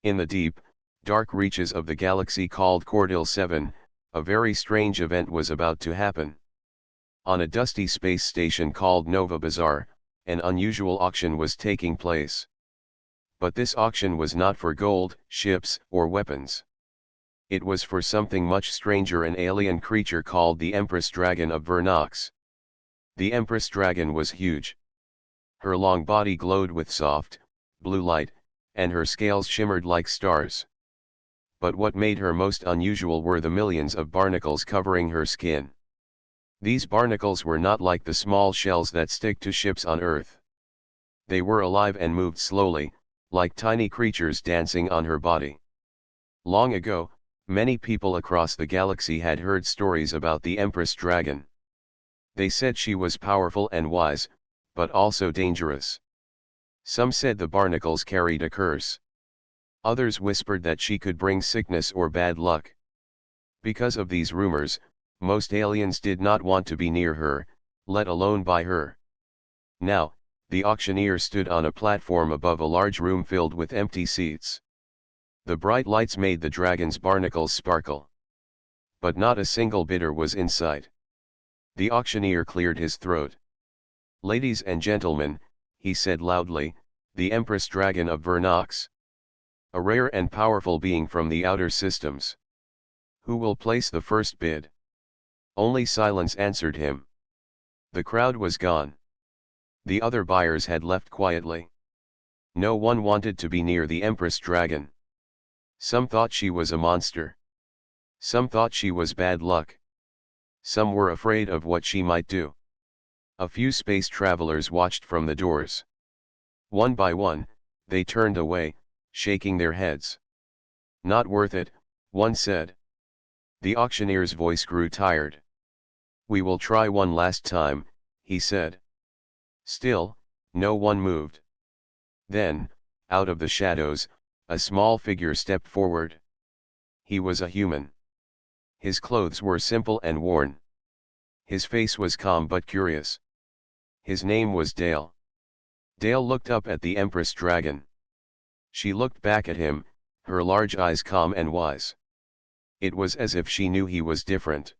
In the deep, dark reaches of the galaxy called Cordil 7, a very strange event was about to happen. On a dusty space station called Nova Bazaar, an unusual auction was taking place. But this auction was not for gold, ships, or weapons. It was for something much stranger, an alien creature called the Empress Dragon of Vernox. The Empress Dragon was huge. Her long body glowed with soft, blue light, and her scales shimmered like stars. But what made her most unusual were the millions of barnacles covering her skin. These barnacles were not like the small shells that stick to ships on Earth. They were alive and moved slowly, like tiny creatures dancing on her body. Long ago, many people across the galaxy had heard stories about the Empress Dragon. They said she was powerful and wise, but also dangerous. Some said the barnacles carried a curse. Others whispered that she could bring sickness or bad luck. Because of these rumors, most aliens did not want to be near her, let alone buy her. Now, the auctioneer stood on a platform above a large room filled with empty seats. The bright lights made the dragon's barnacles sparkle. But not a single bidder was in sight. The auctioneer cleared his throat. "Ladies and gentlemen," he said loudly, "the Empress Dragon of Vernox. A rare and powerful being from the outer systems. Who will place the first bid?" Only silence answered him. The crowd was gone. The other buyers had left quietly. No one wanted to be near the Empress Dragon. Some thought she was a monster. Some thought she was bad luck. Some were afraid of what she might do. A few space travelers watched from the doors. One by one, they turned away, shaking their heads. "Not worth it," one said. The auctioneer's voice grew tired. "We will try one last time," he said. Still, no one moved. Then, out of the shadows, a small figure stepped forward. He was a human. His clothes were simple and worn. His face was calm but curious. His name was Dale. Dale looked up at the Empress Dragon. She looked back at him, her large eyes calm and wise. It was as if she knew he was different.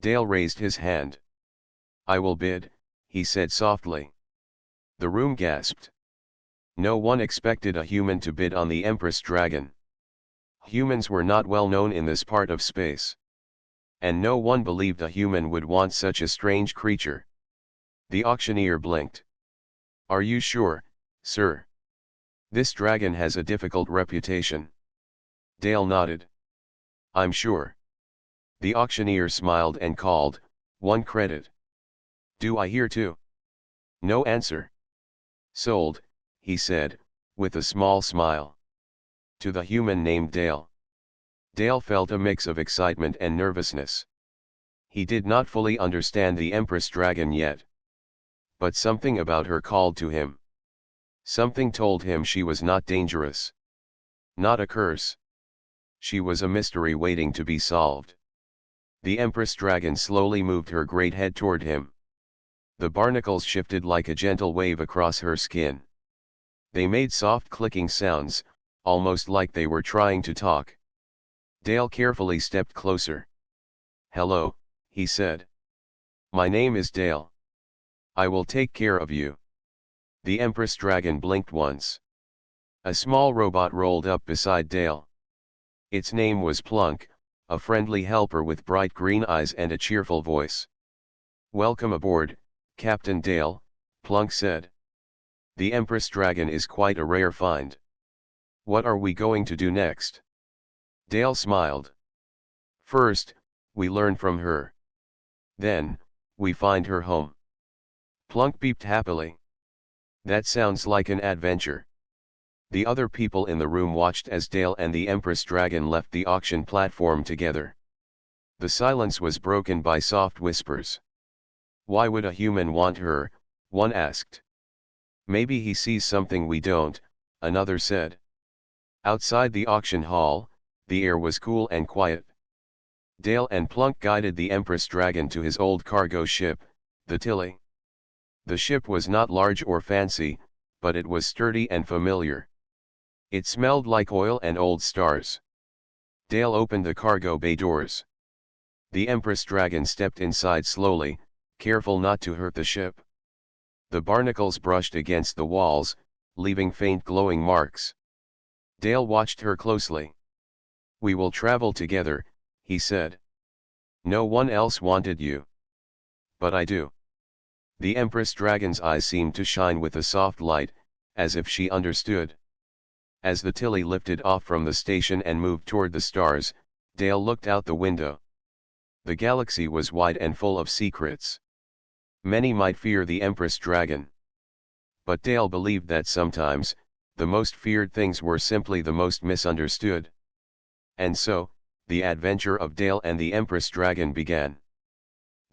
Dale raised his hand. "I will bid," he said softly. The room gasped. No one expected a human to bid on the Empress Dragon. Humans were not well known in this part of space. And no one believed a human would want such a strange creature. The auctioneer blinked. "Are you sure, sir? This dragon has a difficult reputation." Dale nodded. "I'm sure." The auctioneer smiled and called, "1 credit." "Do I hear 2?" No answer. "Sold," he said, with a small smile. "To the human named Dale." Dale felt a mix of excitement and nervousness. He did not fully understand the Empress Dragon yet. But something about her called to him. Something told him she was not dangerous. Not a curse. She was a mystery waiting to be solved. The Empress Dragon slowly moved her great head toward him. The barnacles shifted like a gentle wave across her skin. They made soft clicking sounds, almost like they were trying to talk. Dale carefully stepped closer. "Hello," he said. "My name is Dale. I will take care of you." The Empress Dragon blinked once. A small robot rolled up beside Dale. Its name was Plunk, a friendly helper with bright green eyes and a cheerful voice. "Welcome aboard, Captain Dale," Plunk said. "The Empress Dragon is quite a rare find. What are we going to do next?" Dale smiled. "First, we learn from her. Then, we find her home." Plunk beeped happily. "That sounds like an adventure." The other people in the room watched as Dale and the Empress Dragon left the auction platform together. The silence was broken by soft whispers. "Why would a human want her?" one asked. "Maybe he sees something we don't," another said. Outside the auction hall, the air was cool and quiet. Dale and Plunk guided the Empress Dragon to his old cargo ship, the Tilly. The ship was not large or fancy, but it was sturdy and familiar. It smelled like oil and old stars. Dale opened the cargo bay doors. The Empress dragon stepped inside slowly, careful not to hurt the ship. The barnacles brushed against the walls, leaving faint glowing marks. Dale watched her closely. "We will travel together," he said. "No one else wanted you. But I do." The Empress dragon's eyes seemed to shine with a soft light, as if she understood. As the Tilly lifted off from the station and moved toward the stars, Dale looked out the window. The galaxy was wide and full of secrets. Many might fear the Empress dragon. But Dale believed that sometimes, the most feared things were simply the most misunderstood. And so, the adventure of Dale and the Empress dragon began.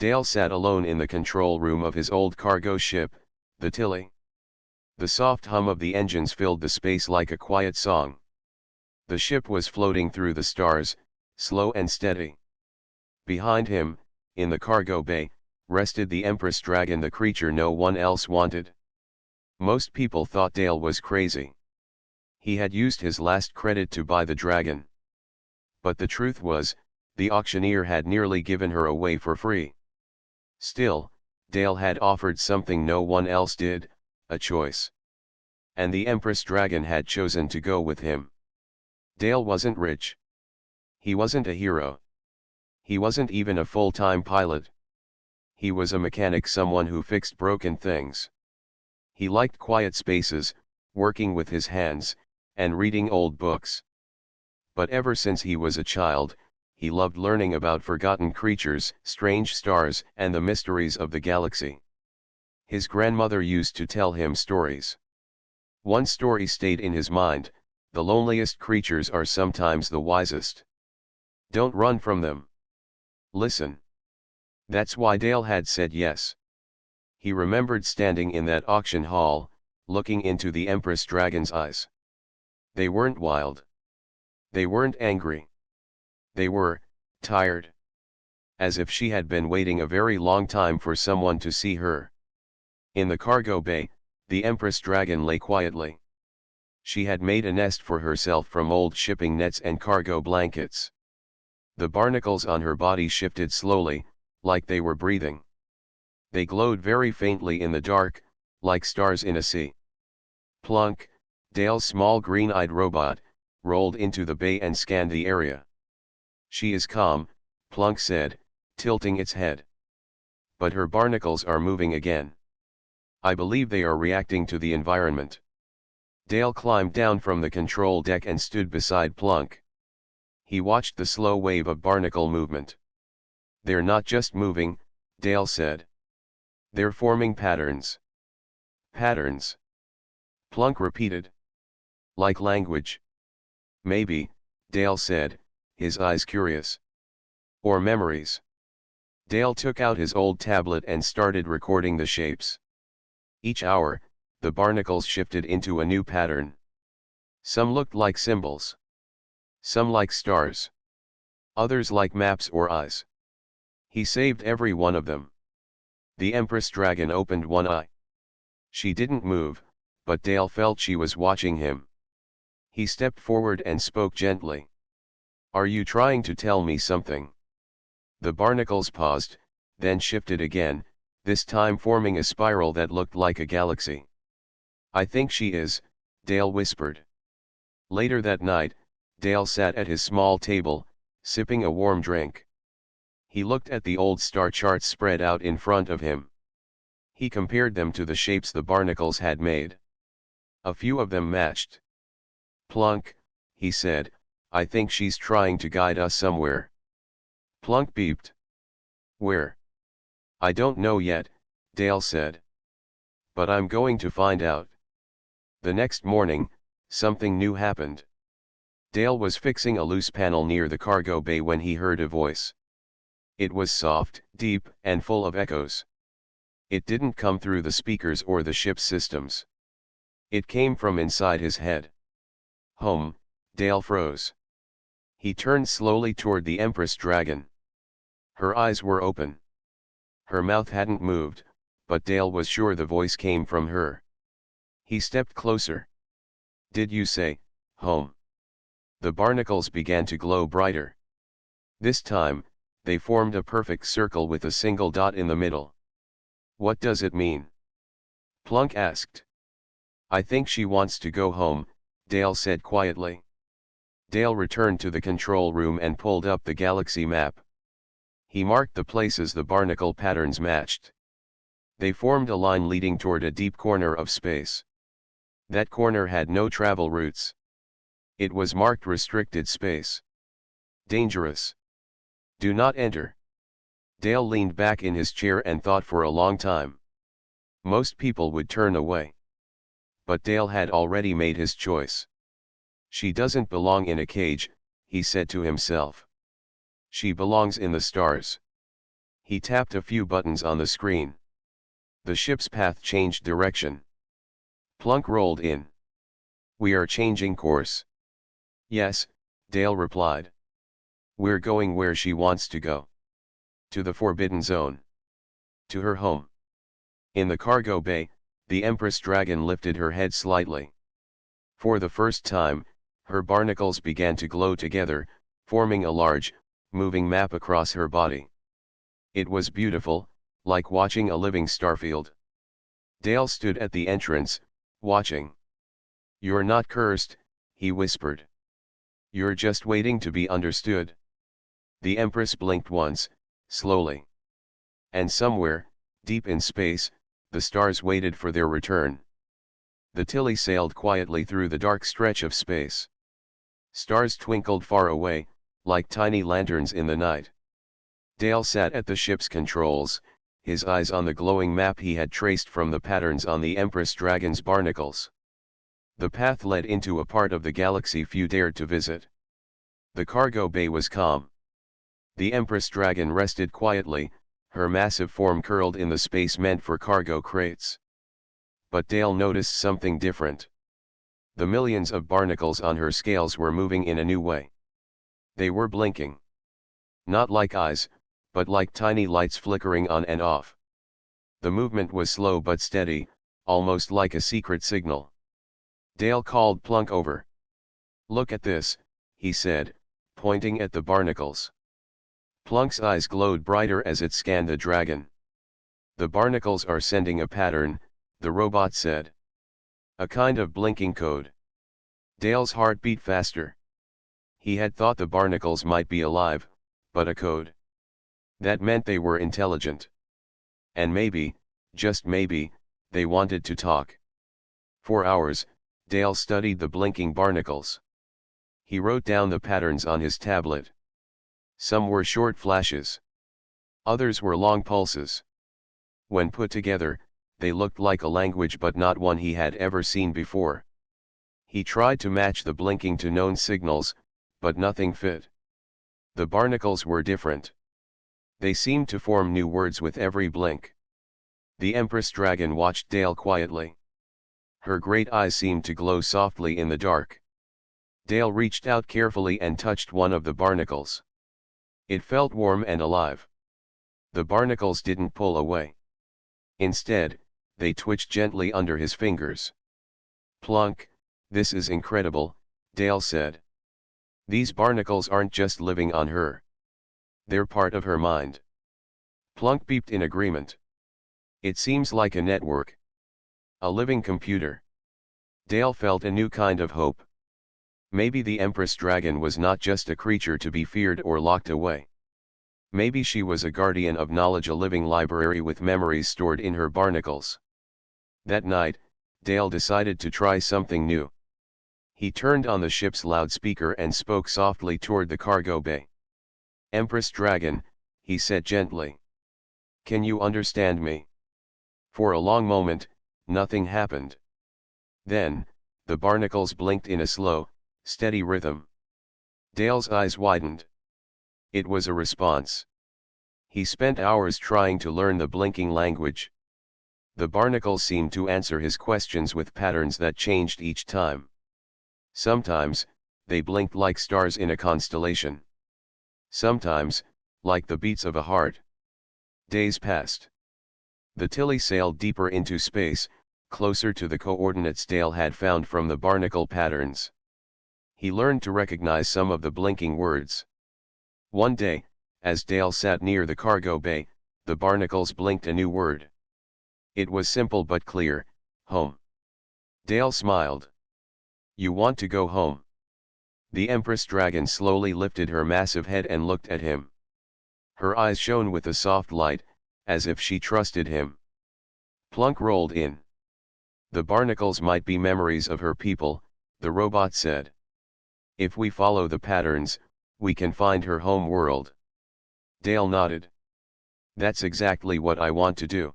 Dale sat alone in the control room of his old cargo ship, the Tilly. The soft hum of the engines filled the space like a quiet song. The ship was floating through the stars, slow and steady. Behind him, in the cargo bay, rested the Empress dragon, the creature no one else wanted. Most people thought Dale was crazy. He had used his last credit to buy the dragon. But the truth was, the auctioneer had nearly given her away for free. Still, Dale had offered something no one else did, a choice. And the Empress dragon had chosen to go with him. Dale wasn't rich. He wasn't a hero. He wasn't even a full-time pilot. He was a mechanic, someone who fixed broken things. He liked quiet spaces, working with his hands, and reading old books. But ever since he was a child, he loved learning about forgotten creatures, strange stars, and the mysteries of the galaxy. His grandmother used to tell him stories. One story stayed in his mind: the loneliest creatures are sometimes the wisest. Don't run from them. Listen. That's why Dale had said yes. He remembered standing in that auction hall, looking into the Empress dragon's eyes. They weren't wild. They weren't angry. They were tired. As if she had been waiting a very long time for someone to see her. In the cargo bay, the Empress dragon lay quietly. She had made a nest for herself from old shipping nets and cargo blankets. The barnacles on her body shifted slowly, like they were breathing. They glowed very faintly in the dark, like stars in a sea. Plunk, Dale's small green-eyed robot, rolled into the bay and scanned the area. "She is calm," Plunk said, tilting its head. "But her barnacles are moving again. I believe they are reacting to the environment." Dale climbed down from the control deck and stood beside Plunk. He watched the slow wave of barnacle movement. "They're not just moving," Dale said. "They're forming patterns." "Patterns?" Plunk repeated. "Like language?" "Maybe," Dale said, his eyes curious. "Or memories." Dale took out his old tablet and started recording the shapes. Each hour, the barnacles shifted into a new pattern. Some looked like symbols. Some like stars. Others like maps or eyes. He saved every one of them. The Empress dragon opened one eye. She didn't move, but Dale felt she was watching him. He stepped forward and spoke gently. "Are you trying to tell me something?" The barnacles paused, then shifted again, this time forming a spiral that looked like a galaxy. "I think she is," Dale whispered. Later that night, Dale sat at his small table, sipping a warm drink. He looked at the old star charts spread out in front of him. He compared them to the shapes the barnacles had made. A few of them matched. "Plunk," he said, "I think she's trying to guide us somewhere." Plunk beeped. "Where?" "I don't know yet," Dale said. "But I'm going to find out." The next morning, something new happened. Dale was fixing a loose panel near the cargo bay when he heard a voice. It was soft, deep, and full of echoes. It didn't come through the speakers or the ship's systems. It came from inside his head. "Home," Dale froze. He turned slowly toward the Empress dragon. Her eyes were open. Her mouth hadn't moved, but Dale was sure the voice came from her. He stepped closer. "Did you say, Home. The barnacles began to glow brighter. This time, they formed a perfect circle with a single dot in the middle. What does it mean? Plunk asked. I think she wants to go home, Dale said quietly. Dale returned to the control room and pulled up the galaxy map. He marked the places the barnacle patterns matched. They formed a line leading toward a deep corner of space. That corner had no travel routes. It was marked restricted space. Dangerous. Do not enter. Dale leaned back in his chair and thought for a long time. Most people would turn away. But Dale had already made his choice. She doesn't belong in a cage, he said to himself. She belongs in the stars. He tapped a few buttons on the screen. The ship's path changed direction. Plunk rolled in. We are changing course. Yes, Dale replied. We're going where she wants to go. To the Forbidden Zone. To her home. In the cargo bay, the Empress dragon lifted her head slightly. For the first time, her barnacles began to glow together, forming a large, moving map across her body. It was beautiful, like watching a living starfield. Dale stood at the entrance, watching. You're not cursed, he whispered. You're just waiting to be understood. The Empress blinked once, slowly. And somewhere, deep in space, the stars waited for their return. The Tilly sailed quietly through the dark stretch of space. Stars twinkled far away, like tiny lanterns in the night. Dale sat at the ship's controls, his eyes on the glowing map he had traced from the patterns on the Empress dragon's barnacles. The path led into a part of the galaxy few dared to visit. The cargo bay was calm. The Empress dragon rested quietly, her massive form curled in the space meant for cargo crates. But Dale noticed something different. The millions of barnacles on her scales were moving in a new way. They were blinking. Not like eyes, but like tiny lights flickering on and off. The movement was slow but steady, almost like a secret signal. Dale called Plunk over. Look at this, he said, pointing at the barnacles. Plunk's eyes glowed brighter as it scanned the dragon. The barnacles are sending a pattern, the robot said. A kind of blinking code. Dale's heart beat faster. He had thought the barnacles might be alive, but a code. That meant they were intelligent. And maybe, just maybe, they wanted to talk. For hours, Dale studied the blinking barnacles. He wrote down the patterns on his tablet. Some were short flashes. Others were long pulses. When put together, they looked like a language but not one he had ever seen before. He tried to match the blinking to known signals, but nothing fit. The barnacles were different. They seemed to form new words with every blink. The Empress dragon watched Dale quietly. Her great eyes seemed to glow softly in the dark. Dale reached out carefully and touched one of the barnacles. It felt warm and alive. The barnacles didn't pull away. Instead, they twitched gently under his fingers. Plunk, this is incredible, Dale said. These barnacles aren't just living on her. They're part of her mind. Plunk beeped in agreement. It seems like a network. A living computer. Dale felt a new kind of hope. Maybe the Empress dragon was not just a creature to be feared or locked away. Maybe she was a guardian of knowledge, a living library with memories stored in her barnacles. That night, Dale decided to try something new. He turned on the ship's loudspeaker and spoke softly toward the cargo bay. Empress dragon, he said gently. Can you understand me? For a long moment, nothing happened. Then, the barnacles blinked in a slow, steady rhythm. Dale's eyes widened. It was a response. He spent hours trying to learn the blinking language. The barnacles seemed to answer his questions with patterns that changed each time. Sometimes, they blinked like stars in a constellation. Sometimes, like the beats of a heart. Days passed. The Tilly sailed deeper into space, closer to the coordinates Dale had found from the barnacle patterns. He learned to recognize some of the blinking words. One day, as Dale sat near the cargo bay, the barnacles blinked a new word. It was simple but clear: home. Dale smiled. You want to go home? The Empress dragon slowly lifted her massive head and looked at him. Her eyes shone with a soft light, as if she trusted him. Plunk rolled in. The barnacles might be memories of her people, the robot said. If we follow the patterns, we can find her home world. Dale nodded. That's exactly what I want to do.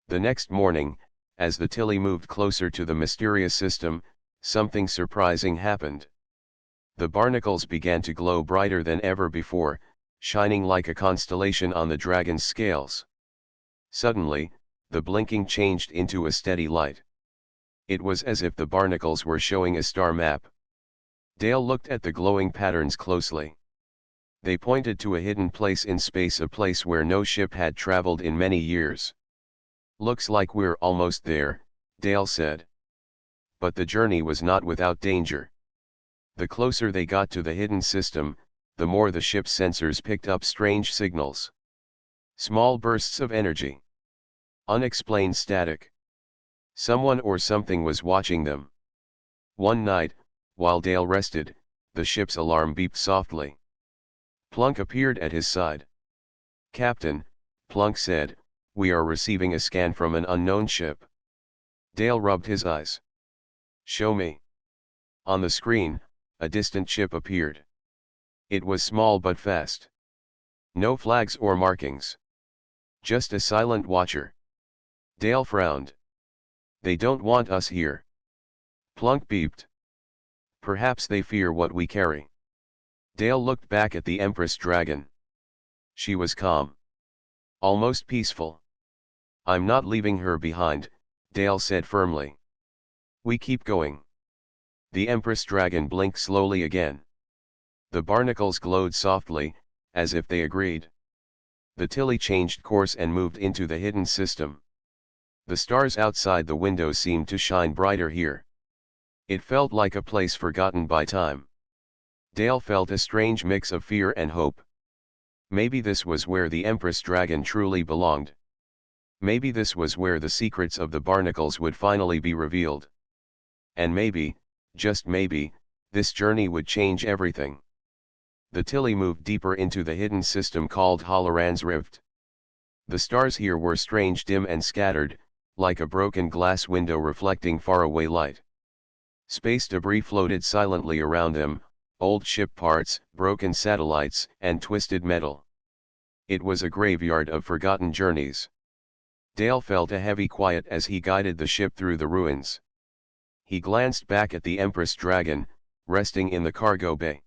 The next morning, as the Tilly moved closer to the mysterious system, something surprising happened. The barnacles began to glow brighter than ever before, shining like a constellation on the dragon's scales. Suddenly, the blinking changed into a steady light. It was as if the barnacles were showing a star map. Dale looked at the glowing patterns closely. They pointed to a hidden place in space, a place where no ship had traveled in many years. Looks like we're almost there, Dale said. But the journey was not without danger. The closer they got to the hidden system, the more the ship's sensors picked up strange signals. Small bursts of energy. Unexplained static. Someone or something was watching them. One night, while Dale rested, the ship's alarm beeped softly. Plunk appeared at his side. Captain, Plunk said, we are receiving a scan from an unknown ship. Dale rubbed his eyes. Show me. On the screen, a distant ship appeared. It was small but fast. No flags or markings. Just a silent watcher. Dale frowned. They don't want us here. Plunk beeped. Perhaps they fear what we carry. Dale looked back at the Empress dragon. She was calm. Almost peaceful. I'm not leaving her behind, Dale said firmly. We keep going. The Empress dragon blinked slowly again. The barnacles glowed softly, as if they agreed. The Tilly changed course and moved into the hidden system. The stars outside the window seemed to shine brighter here. It felt like a place forgotten by time. Dale felt a strange mix of fear and hope. Maybe this was where the Empress dragon truly belonged. Maybe this was where the secrets of the barnacles would finally be revealed. And maybe, just maybe, this journey would change everything. The Tilly moved deeper into the hidden system called Holoran's Rift. The stars here were strange, dim and scattered, like a broken glass window reflecting faraway light. Space debris floated silently around them, old ship parts, broken satellites, and twisted metal. It was a graveyard of forgotten journeys. Dale felt a heavy quiet as he guided the ship through the ruins. He glanced back at the Empress dragon, resting in the cargo bay.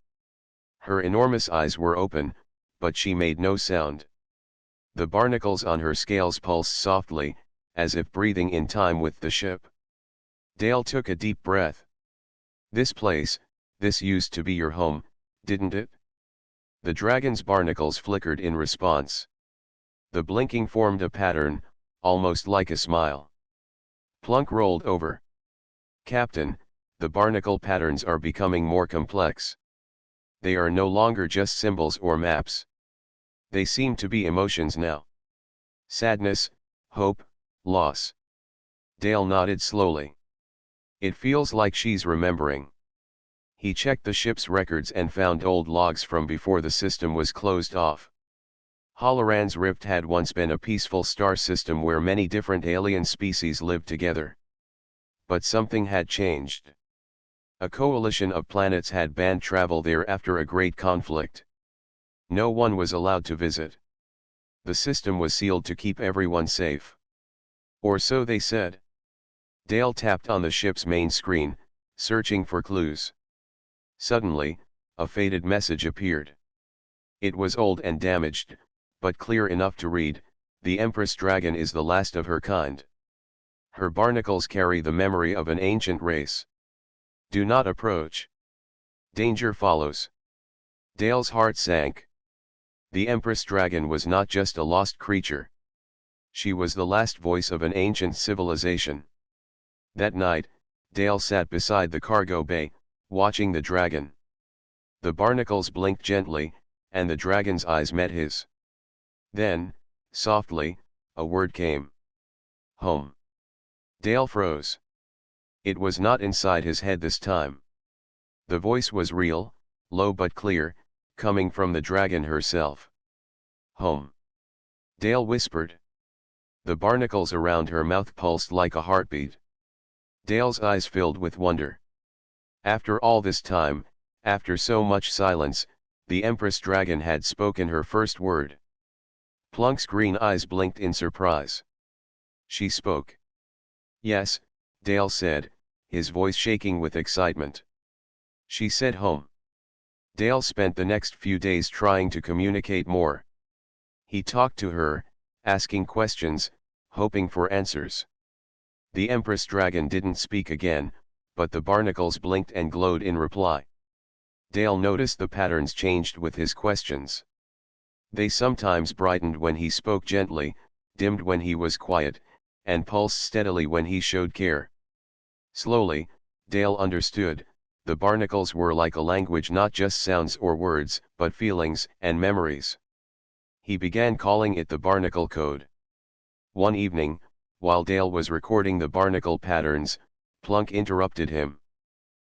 Her enormous eyes were open, but she made no sound. The barnacles on her scales pulsed softly, as if breathing in time with the ship. Dale took a deep breath. This place, this used to be your home, didn't it? The dragon's barnacles flickered in response. The blinking formed a pattern, almost like a smile. Plunk rolled over. Captain, the barnacle patterns are becoming more complex. They are no longer just symbols or maps. They seem to be emotions now. Sadness, hope, loss. Dale nodded slowly. It feels like she's remembering. He checked the ship's records and found old logs from before the system was closed off. Holoran's Rift had once been a peaceful star system where many different alien species lived together. But something had changed. A coalition of planets had banned travel there after a great conflict. No one was allowed to visit. The system was sealed to keep everyone safe. Or so they said. Dale tapped on the ship's main screen, searching for clues. Suddenly, a faded message appeared. It was old and damaged, but clear enough to read: the Empress dragon is the last of her kind. Her barnacles carry the memory of an ancient race. Do not approach. Danger follows. Dale's heart sank. The Empress dragon was not just a lost creature. She was the last voice of an ancient civilization. That night, Dale sat beside the cargo bay, watching the dragon. The barnacles blinked gently, and the dragon's eyes met his. Then, softly, a word came. Home. Dale froze. It was not inside his head this time. The voice was real, low but clear, coming from the dragon herself. Home. Dale whispered. The barnacles around her mouth pulsed like a heartbeat. Dale's eyes filled with wonder. After all this time, after so much silence, the Empress dragon had spoken her first word. Plunk's green eyes blinked in surprise. She spoke. Yes, Dale said, his voice shaking with excitement. She said home. Dale spent the next few days trying to communicate more. He talked to her, asking questions, hoping for answers. The Empress dragon didn't speak again, but the barnacles blinked and glowed in reply. Dale noticed the patterns changed with his questions. They sometimes brightened when he spoke gently, dimmed when he was quiet, and pulsed steadily when he showed care. Slowly, Dale understood, the barnacles were like a language, not just sounds or words, but feelings and memories. He began calling it the Barnacle Code. One evening, while Dale was recording the barnacle patterns, Plunk interrupted him.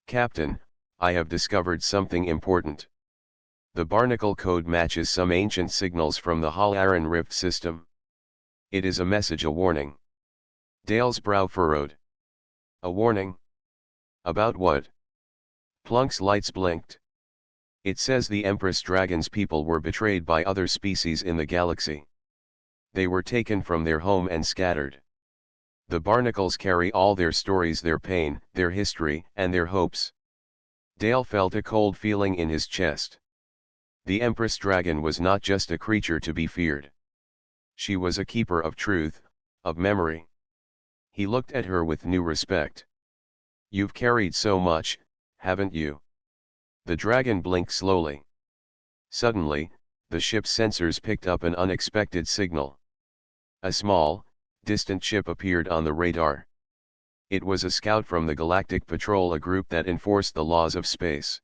Captain, I have discovered something important. The Barnacle Code matches some ancient signals from the Halaran Rift system. It is a message, a warning. Dale's brow furrowed. A warning? About what? Plunk's lights blinked. It says the Empress Dragon's people were betrayed by other species in the galaxy. They were taken from their home and scattered. The barnacles carry all their stories, their pain, their history, and their hopes. Dale felt a cold feeling in his chest. The Empress Dragon was not just a creature to be feared. She was a keeper of truth, of memory. He looked at her with new respect. You've carried so much, haven't you? The dragon blinked slowly. Suddenly, the ship's sensors picked up an unexpected signal. A small, distant ship appeared on the radar. It was a scout from the Galactic Patrol, a group that enforced the laws of space.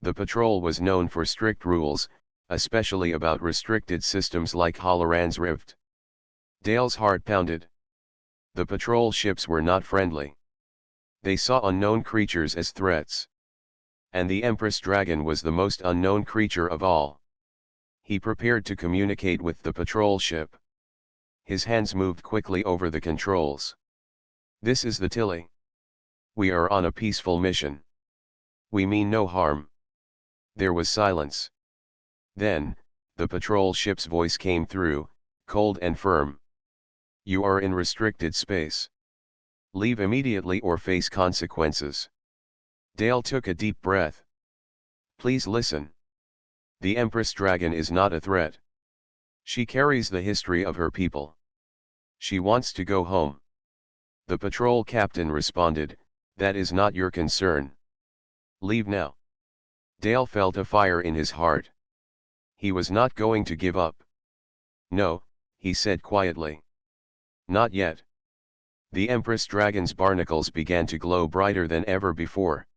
The patrol was known for strict rules, especially about restricted systems like Halaran's Rift. Dale's heart pounded. The patrol ships were not friendly. They saw unknown creatures as threats. And the Empress Dragon was the most unknown creature of all. He prepared to communicate with the patrol ship. His hands moved quickly over the controls. This is the Tilly. We are on a peaceful mission. We mean no harm. There was silence. Then, the patrol ship's voice came through, cold and firm. You are in restricted space. Leave immediately or face consequences. Dale took a deep breath. Please listen. The Empress Dragon is not a threat. She carries the history of her people. She wants to go home. The patrol captain responded, that is not your concern. Leave now. Dale felt a fire in his heart. He was not going to give up. No, he said quietly. Not yet. The Empress Dragon's barnacles began to glow brighter than ever before.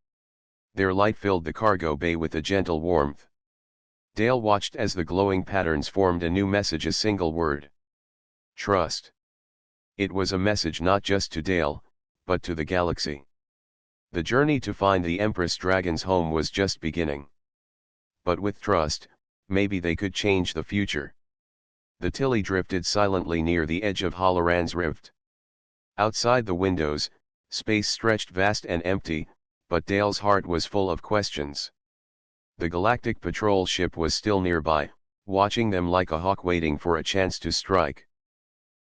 Their light filled the cargo bay with a gentle warmth. Dale watched as the glowing patterns formed a new message, a single word. Trust. It was a message not just to Dale, but to the galaxy. The journey to find the Empress Dragon's home was just beginning. But with trust, maybe they could change the future. The Tilly drifted silently near the edge of Halaran's Rift. Outside the windows, space stretched vast and empty, but Dale's heart was full of questions. The Galactic Patrol ship was still nearby, watching them like a hawk waiting for a chance to strike.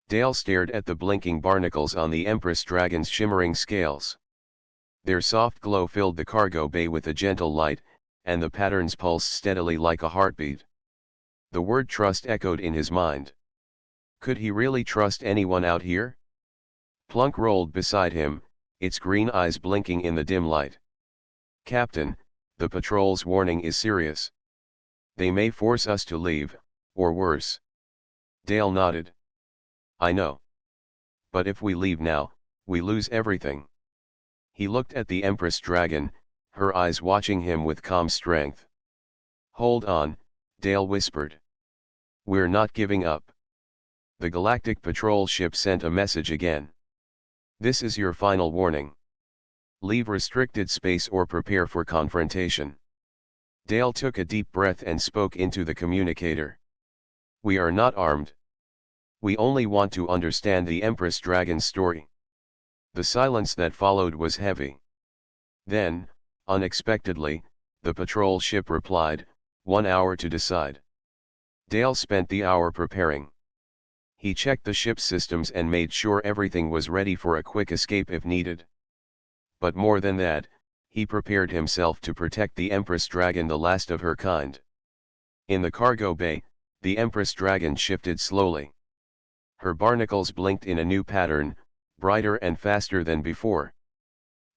Dale stared at the blinking barnacles on the Empress Dragon's shimmering scales. Their soft glow filled the cargo bay with a gentle light, and the patterns pulsed steadily like a heartbeat. The word trust echoed in his mind. Could he really trust anyone out here? Plunk rolled beside him, its green eyes blinking in the dim light. Captain, the patrol's warning is serious. They may force us to leave, or worse. Dale nodded. I know. But if we leave now, we lose everything. He looked at the Empress Dragon, her eyes watching him with calm strength. "Hold on," Dale whispered. "We're not giving up." The Galactic Patrol ship sent a message again. "This is your final warning. Leave restricted space or prepare for confrontation." Dale took a deep breath and spoke into the communicator. "We are not armed. We only want to understand the Empress Dragon's story." The silence that followed was heavy. Then, unexpectedly, the patrol ship replied, "1 hour to decide." Dale spent the hour preparing. He checked the ship's systems and made sure everything was ready for a quick escape if needed. But more than that, he prepared himself to protect the Empress Dragon, the last of her kind. In the cargo bay, the Empress Dragon shifted slowly. Her barnacles blinked in a new pattern, brighter and faster than before.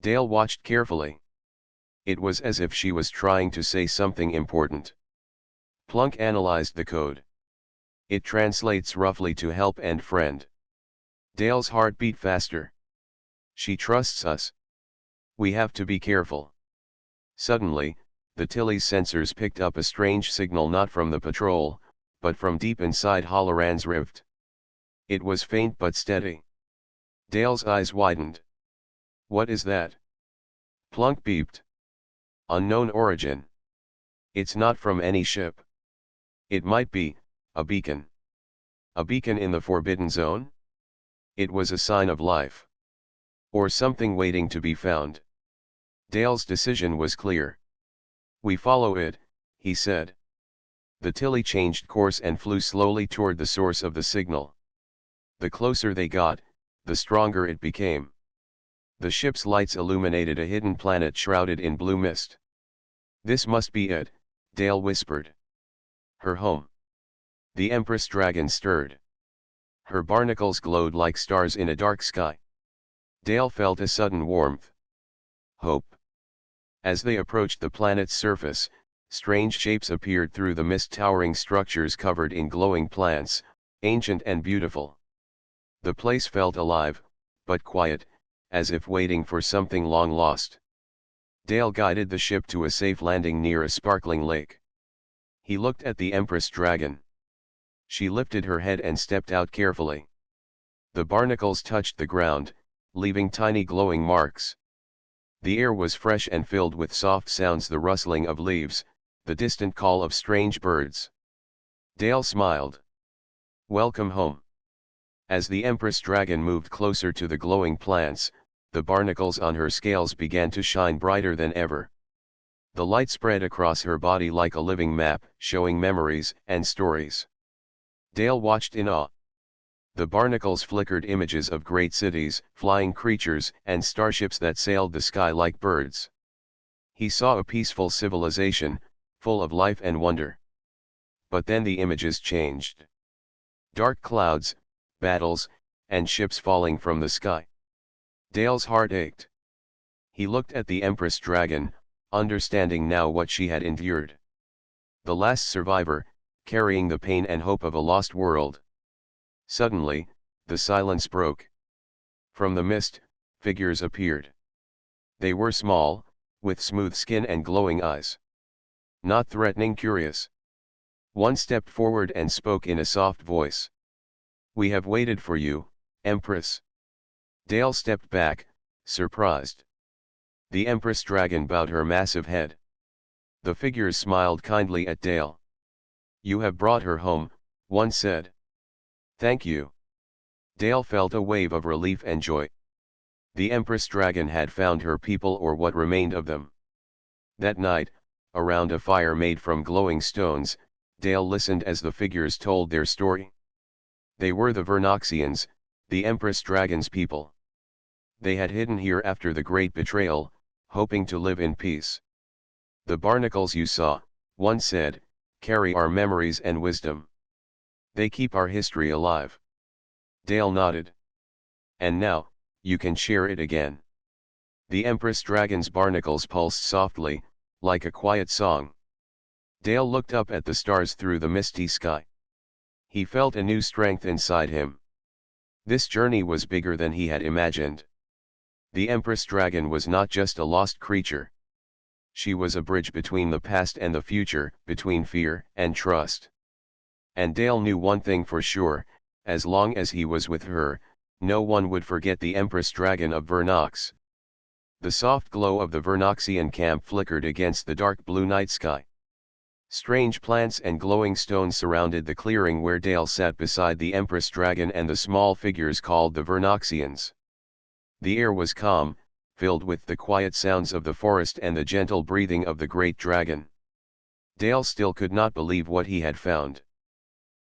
Dale watched carefully. It was as if she was trying to say something important. Plunk analyzed the code. It translates roughly to help and friend. Dale's heart beat faster. She trusts us. We have to be careful. Suddenly, the Tilly's sensors picked up a strange signal, not from the patrol, but from deep inside Halloran's rift. It was faint but steady. Dale's eyes widened. "What is that?" Plunk beeped. "Unknown origin. It's not from any ship. It might be a beacon. A beacon in the Forbidden Zone? It was a sign of life. Or something waiting to be found." Dale's decision was clear. "We follow it," he said. The Tilly changed course and flew slowly toward the source of the signal. The closer they got, the stronger it became. The ship's lights illuminated a hidden planet shrouded in blue mist. "This must be it," Dale whispered. "Her home." The Empress Dragon stirred. Her barnacles glowed like stars in a dark sky. Dale felt a sudden warmth. Hope. As they approached the planet's surface, strange shapes appeared through the mist, towering structures covered in glowing plants, ancient and beautiful. The place felt alive, but quiet, as if waiting for something long lost. Dale guided the ship to a safe landing near a sparkling lake. He looked at the Empress Dragon. She lifted her head and stepped out carefully. The barnacles touched the ground, leaving tiny glowing marks. The air was fresh and filled with soft sounds, the rustling of leaves, the distant call of strange birds. Dale smiled. "Welcome home." As the Empress Dragon moved closer to the glowing plants, the barnacles on her scales began to shine brighter than ever. The light spread across her body like a living map, showing memories and stories. Dale watched in awe. The barnacles flickered images of great cities, flying creatures, and starships that sailed the sky like birds. He saw a peaceful civilization, full of life and wonder. But then the images changed. Dark clouds, battles, and ships falling from the sky. Dale's heart ached. He looked at the Empress Dragon, understanding now what she had endured. The last survivor, carrying the pain and hope of a lost world. Suddenly, the silence broke. From the mist, figures appeared. They were small, with smooth skin and glowing eyes. Not threatening, curious. One stepped forward and spoke in a soft voice. "We have waited for you, Empress." Dale stepped back, surprised. The Empress Dragon bowed her massive head. The figures smiled kindly at Dale. "You have brought her home," one said. "Thank you." Dale felt a wave of relief and joy. The Empress Dragon had found her people, or what remained of them. That night, around a fire made from glowing stones, Dale listened as the figures told their story. They were the Vernoxians, the Empress Dragon's people. They had hidden here after the Great Betrayal, hoping to live in peace. "The barnacles you saw," one said, "carry our memories and wisdom. They keep our history alive." Dale nodded. "And now, you can share it again." The Empress Dragon's barnacles pulsed softly, like a quiet song. Dale looked up at the stars through the misty sky. He felt a new strength inside him. This journey was bigger than he had imagined. The Empress Dragon was not just a lost creature. She was a bridge between the past and the future, between fear and trust. And Dale knew one thing for sure: as long as he was with her, no one would forget the Empress Dragon of Vernox. The soft glow of the Vernoxian camp flickered against the dark blue night sky. Strange plants and glowing stones surrounded the clearing where Dale sat beside the Empress Dragon and the small figures called the Vernoxians. The air was calm, filled with the quiet sounds of the forest and the gentle breathing of the great dragon. Dale still could not believe what he had found.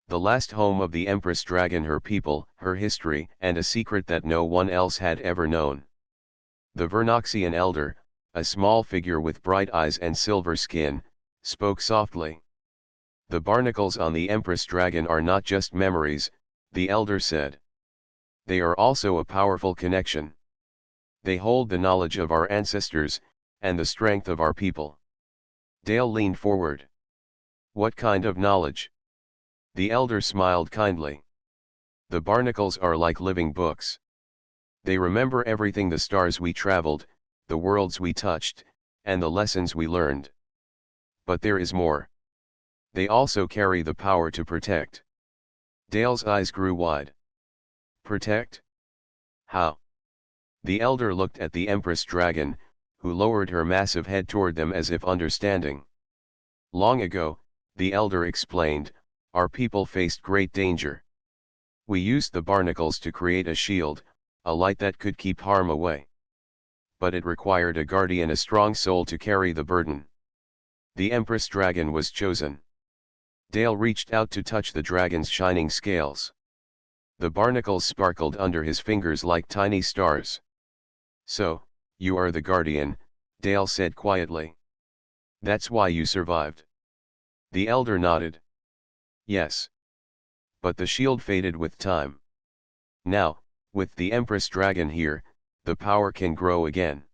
The last home of the Empress Dragon, her people, her history, and a secret that no one else had ever known. The Vernoxian elder, a small figure with bright eyes and silver skin, spoke softly. "The barnacles on the Empress Dragon are not just memories," the elder said. "They are also a powerful connection. They hold the knowledge of our ancestors, and the strength of our people." Dale leaned forward. "What kind of knowledge?" The elder smiled kindly. "The barnacles are like living books. They remember everything: the stars we traveled, the worlds we touched, and the lessons we learned. But there is more. They also carry the power to protect." Dale's eyes grew wide. "Protect? How?" The elder looked at the Empress Dragon, who lowered her massive head toward them as if understanding. "Long ago," the elder explained, "our people faced great danger. We used the barnacles to create a shield, a light that could keep harm away. But it required a guardian, a strong soul to carry the burden. The Empress Dragon was chosen." Dale reached out to touch the dragon's shining scales. The barnacles sparkled under his fingers like tiny stars. "So, you are the guardian," Dale said quietly. "That's why you survived?" The elder nodded. "Yes. But the shield faded with time. Now, with the Empress Dragon here, the power can grow again."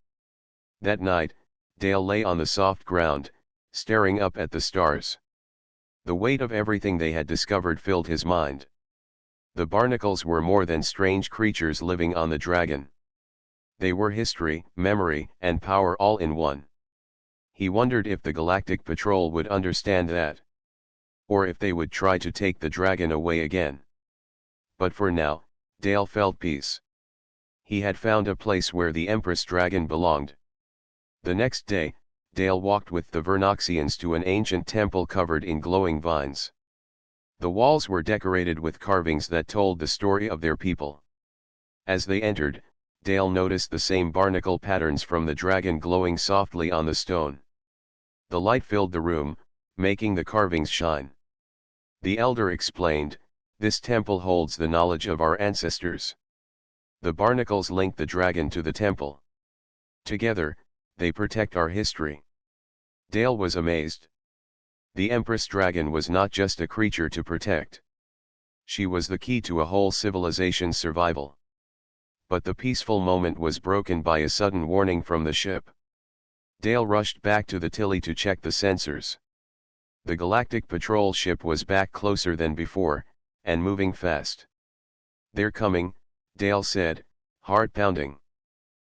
That night, Dale lay on the soft ground, staring up at the stars. The weight of everything they had discovered filled his mind. The barnacles were more than strange creatures living on the dragon. They were history, memory, and power all in one. He wondered if the Galactic Patrol would understand that. Or if they would try to take the dragon away again. But for now, Dale felt peace. He had found a place where the Empress Dragon belonged. The next day, Dale walked with the Vernoxians to an ancient temple covered in glowing vines. The walls were decorated with carvings that told the story of their people. As they entered, Dale noticed the same barnacle patterns from the dragon glowing softly on the stone. The light filled the room, making the carvings shine. The elder explained, "This temple holds the knowledge of our ancestors. The barnacles link the dragon to the temple. Together, they protect our history." Dale was amazed. The Empress Dragon was not just a creature to protect. She was the key to a whole civilization's survival. But the peaceful moment was broken by a sudden warning from the ship. Dale rushed back to the Tilly to check the sensors. The Galactic Patrol ship was back, closer than before, and moving fast. "They're coming," Dale said, heart pounding.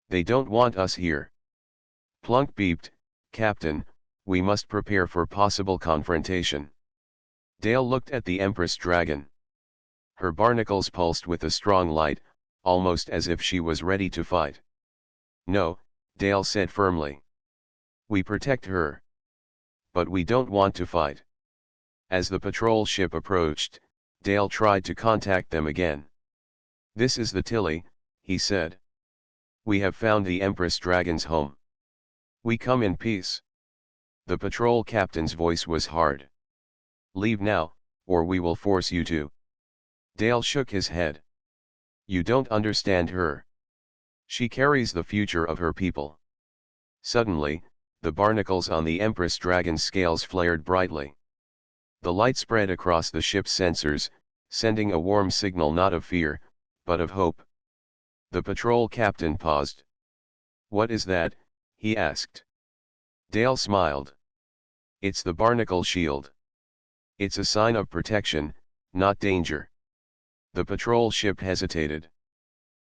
"They don't want us here." Plunk beeped, "Captain, we must prepare for possible confrontation." Dale looked at the Empress Dragon. Her barnacles pulsed with a strong light, almost as if she was ready to fight. "No," Dale said firmly. "We protect her. But we don't want to fight." As the patrol ship approached, Dale tried to contact them again. "This is the Tilly," he said. "We have found the Empress Dragon's home. We come in peace." The patrol captain's voice was hard. "Leave now, or we will force you to." Dale shook his head. "You don't understand her. She carries the future of her people." Suddenly, the barnacles on the Empress Dragon's scales flared brightly. The light spread across the ship's sensors, sending a warm signal not of fear, but of hope. The patrol captain paused. "What is that?" he asked. Dale smiled. "It's the barnacle shield. It's a sign of protection, not danger." The patrol ship hesitated.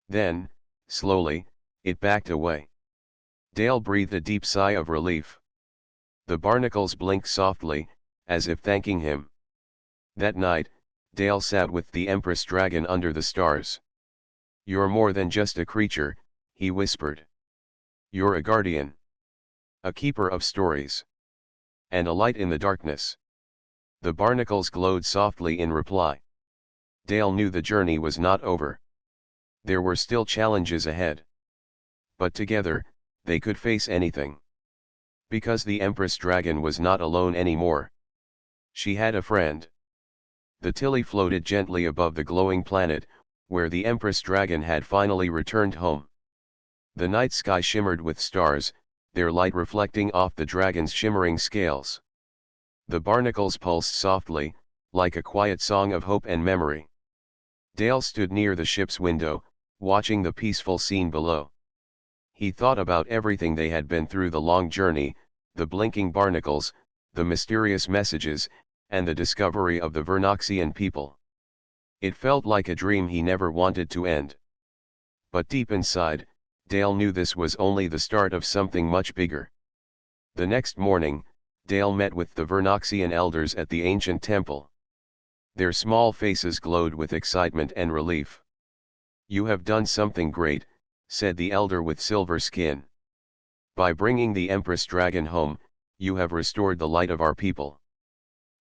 Then, slowly, it backed away. Dale breathed a deep sigh of relief. The barnacles blinked softly, as if thanking him. That night, Dale sat with the Empress dragon under the stars. "You're more than just a creature," he whispered. "You're a guardian. A keeper of stories. And a light in the darkness." The barnacles glowed softly in reply. Dale knew the journey was not over. There were still challenges ahead. But together, they could face anything. Because the Empress dragon was not alone anymore. She had a friend. The Tilly floated gently above the glowing planet, where the Empress dragon had finally returned home. The night sky shimmered with stars, their light reflecting off the dragon's shimmering scales. The barnacles pulsed softly, like a quiet song of hope and memory. Dale stood near the ship's window, watching the peaceful scene below. He thought about everything they had been through: the long journey, the blinking barnacles, the mysterious messages, and the discovery of the Vernoxian people. It felt like a dream he never wanted to end. But deep inside, Dale knew this was only the start of something much bigger. The next morning, Dale met with the Vernoxian elders at the ancient temple. Their small faces glowed with excitement and relief. "You have done something great," said the elder with silver skin. "By bringing the Empress dragon home, you have restored the light of our people.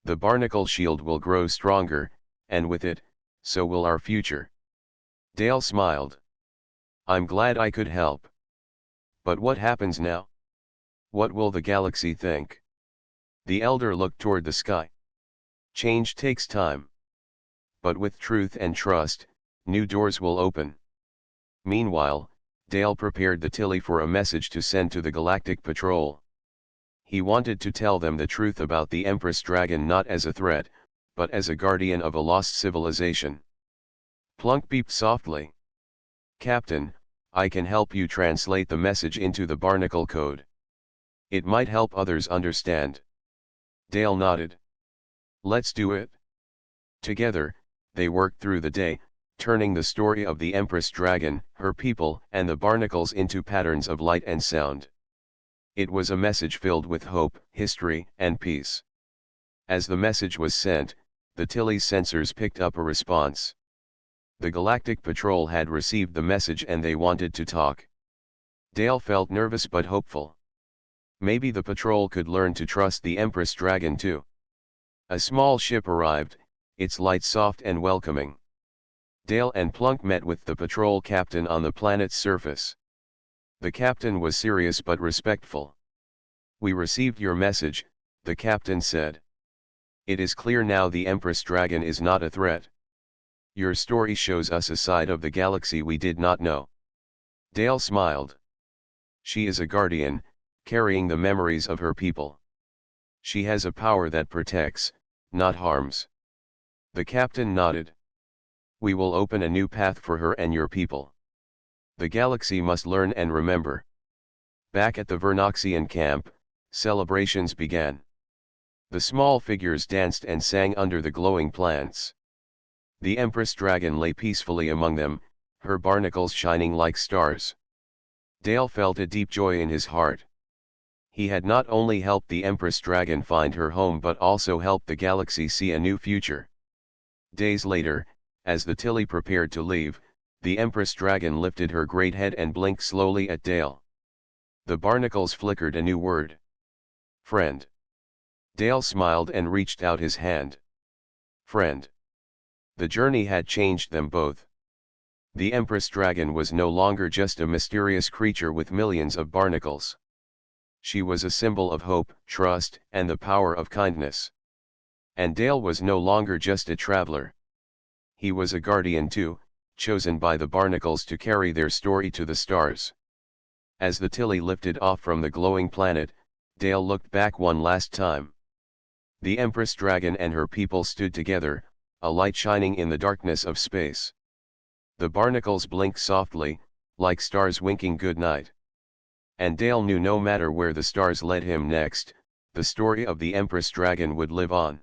The barnacle shield will grow stronger, and with it, so will our future." Dale smiled. "I'm glad I could help. But what happens now? What will the galaxy think?" The elder looked toward the sky. "Change takes time. But with truth and trust, new doors will open." Meanwhile, Dale prepared the Tilly for a message to send to the Galactic Patrol. He wanted to tell them the truth about the Empress dragon, not as a threat, but as a guardian of a lost civilization. Plunk beeped softly. "Captain, I can help you translate the message into the Barnacle code. It might help others understand." Dale nodded. "Let's do it." Together, they worked through the day, turning the story of the Empress dragon, her people, and the barnacles into patterns of light and sound. It was a message filled with hope, history, and peace. As the message was sent, the Tilly's sensors picked up a response. The Galactic Patrol had received the message and they wanted to talk. Dale felt nervous but hopeful. Maybe the patrol could learn to trust the Empress dragon too. A small ship arrived, its lights soft and welcoming. Dale and Plunk met with the patrol captain on the planet's surface. The captain was serious but respectful. "We received your message," the captain said. "It is clear now the Empress dragon is not a threat. Your story shows us a side of the galaxy we did not know." Dale smiled. "She is a guardian, carrying the memories of her people. She has a power that protects, not harms." The captain nodded. "We will open a new path for her and your people. The galaxy must learn and remember." Back at the Vernoxian camp, celebrations began. The small figures danced and sang under the glowing plants. The Empress dragon lay peacefully among them, her barnacles shining like stars. Dale felt a deep joy in his heart. He had not only helped the Empress dragon find her home but also helped the galaxy see a new future. Days later, as the Tilly prepared to leave, the Empress dragon lifted her great head and blinked slowly at Dale. The barnacles flickered a new word. "Friend." Dale smiled and reached out his hand. Friend. The journey had changed them both. The Empress dragon was no longer just a mysterious creature with millions of barnacles. She was a symbol of hope, trust, and the power of kindness. And Dale was no longer just a traveler. He was a guardian too, chosen by the barnacles to carry their story to the stars. As the Tilly lifted off from the glowing planet, Dale looked back one last time. The Empress dragon and her people stood together, a light shining in the darkness of space. The barnacles blinked softly, like stars winking good night. And Dale knew no matter where the stars led him next, the story of the Empress dragon would live on.